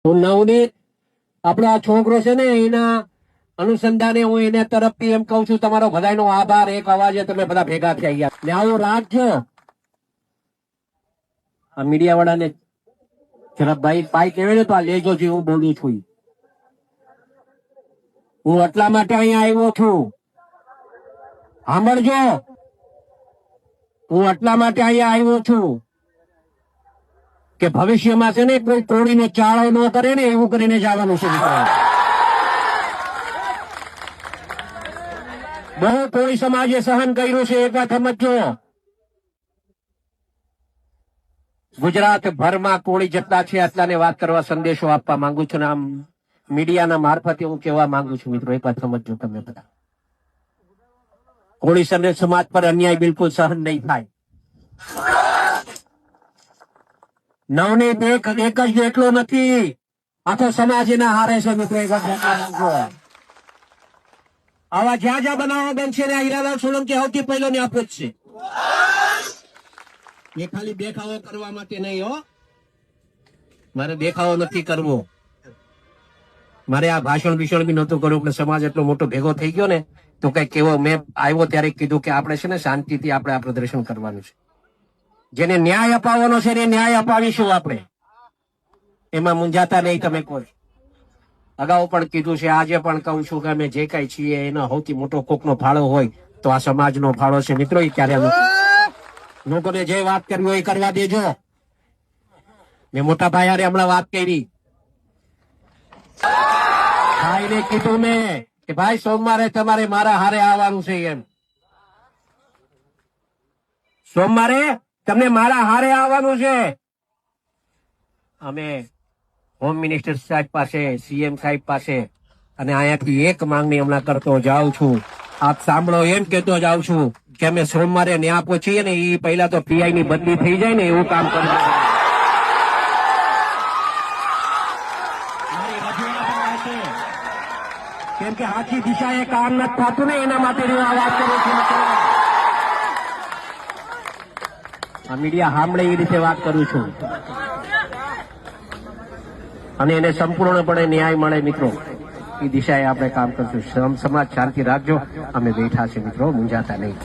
હું નવનીત આપણો આ છોકરો છે ને એના અનુસંધાને હું એને તરફથી એમ કઉ છું, તમારો બધાનો આભાર. એક અવાજે તમે બધા ભેગા થઈ ગયા ને આવું રાખજો. આ મીડિયા વાળાને જરા ભાઈ પાઈ કહેવાય ને તો આ લેજો જે હું બોલું છું. હું એટલા માટે અહીંયા આવ્યો છું, સાંભળજો. હું એટલા માટે અહીંયા આવ્યો છું કે ભવિષ્યમાં છે ને કોઈ કોળીનો ચાળો ન કરે ને એવું કરીને જવાનું છે. બહુ કોળી સમાજે સહન કર્યું છે, એક વાત સમજો. ગુજરાત ભરમાં કોળી જેટલા છે એટલાને વાત કરવા સંદેશો આપવા માંગુ છું. આમ મીડિયાના મારફતે હું કહેવા માંગુ છું મિત્રો, એક વાત સમજો તમે બધા. કોળી સમાજ પર અન્યાય બિલકુલ સહન નહીં થાય. નવનીત એક જ એટલો નથી, આખો સમાજ એના હારે છે મિત્રો. આવા જ્યાં જ્યાં બનાવો બનશે ને હીરાલાલ સોલંકી સૌથી પહેલો ને આપે જ છે. એ ખાલી દેખાવો કરવા માટે નહીં હો, મારે દેખાવો નથી કરવો. મારે આ ભાષણ બી નહોતું કરવું, પણ સમાજ એટલો મોટો ભેગો થઈ ગયો ને તો કઈ કેવો મેં આવ્યો ત્યારે કીધું કે આપણે છે ને શાંતિથી આપણે આ પ્રદર્શન કરવાનું છે. જેને ન્યાય અપાવવાનો છે એને ન્યાય અપાવીશું આપણે, એમાં મૂંઝાતા નહીં તમે કોઈ. અગાઉ પણ કીધું છે, આજે પણ કહું છું કે અમે જે કઈ છીએ એનો સૌથી મોટો કોકનો ફાળો હોય તો આ સમાજનો ફાળો છે મિત્રો. એ ક્યારે લોકોને જે વાત કરવી હોય એ કરવા દેજો. મેં મોટા ભાઈ હારે હમણાં વાત કરી, ભાઈને કીધું મેં કે ભાઈ સોમવારે તમારે મારા હારે આવવાનું છે. એમ સોમવારે તમને મારા હારે આવવાનું છે. અમે હોમ મિનિસ્ટર સાહેબ પાસે, સીએમ સાહેબ પાસે અને અહીંયાથી એક માંગણી હમણાં કરતો જાઉં છું. આપ સાંભળો, એમ કેતો જાઉં છું કે અમે સોમવારે ન્યા પહોંચીએ ને એ પહેલા તો પીઆઈ ની બદલી થઈ જાય ને એવું કામ કરવું. કેમ કે આખી દિશાએ કામ નથી થતું ને એના માટે હું આ વાત કરું છું. આ મીડિયા સાંભળે એ રીતે વાત કરું છું અને એને સંપૂર્ણપણે ન્યાય મળે મિત્રો એ દિશાએ આપણે કામ કરશું. સમાજ શાંતિ રાખજો, અમે બેઠા છે મિત્રો, મૂંઝાતા નહીં.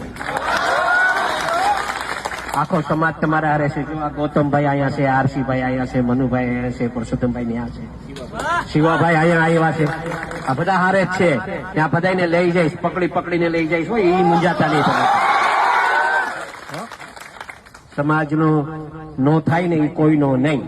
આખો સમાજ તમારા હારે છે. જો આ ગૌતમભાઈ અહીંયા છે, આરસીભાઈ અહીંયા છે, મનુભાઈ અહીંયા છે, પરસોત્તમભાઈ ત્યાં છે, શિવાભાઈ અહીંયા આવ્યા છે. આ બધા હારે જ છે. ત્યાં બધાને લઈ જઈશ, પકડીને લઈ જઈશ. હોય એ મૂંઝાતા નહીં. સમાજનો નો થાય ને એ કોઈનો નહીં.